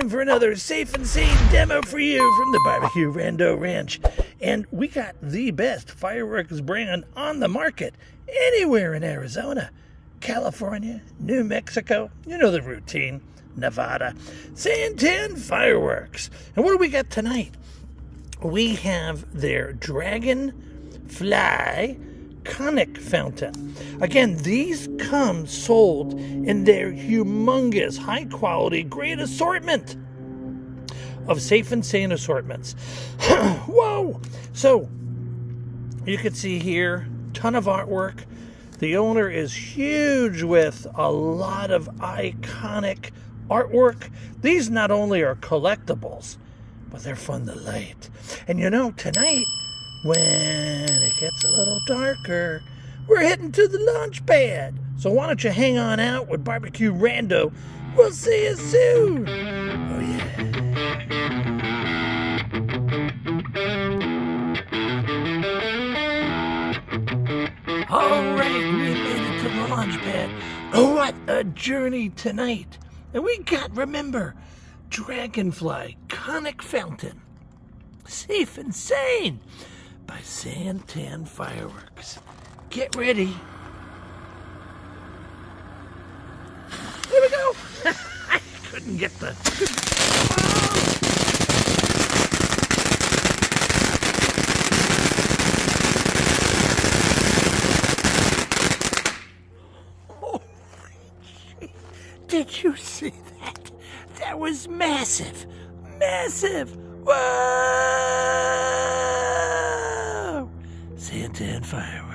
time for another Safe and Sane demo for you from the BBQ Rando Ranch. And we got the best fireworks brand on the market anywhere in Arizona, California, New Mexico, you know the routine, Nevada, Santan Fireworks. And what do we got tonight? We have their Dragonfly Conic Ftn. Again, these come sold in their humongous, high-quality, great assortment of Safe and Sane assortments. Whoa! So, you can see here, ton of artwork. The owner is huge with a lot of iconic artwork. These not only are collectibles, but they're fun to light. And you know, tonight, when it gets a little darker, we're heading to the launch pad. So why don't you hang on out with BBQ Rando? We'll see you soon. Oh yeah. All right, we made it to the launch pad. What a journey tonight. And we got, remember, Dragonfly Conic Ftn. Safe and Sane by Santan Fireworks. Get ready. Here we go. I couldn't get the... Oh, did you see that? That was massive. Massive. Whoa! Santan Fireworks.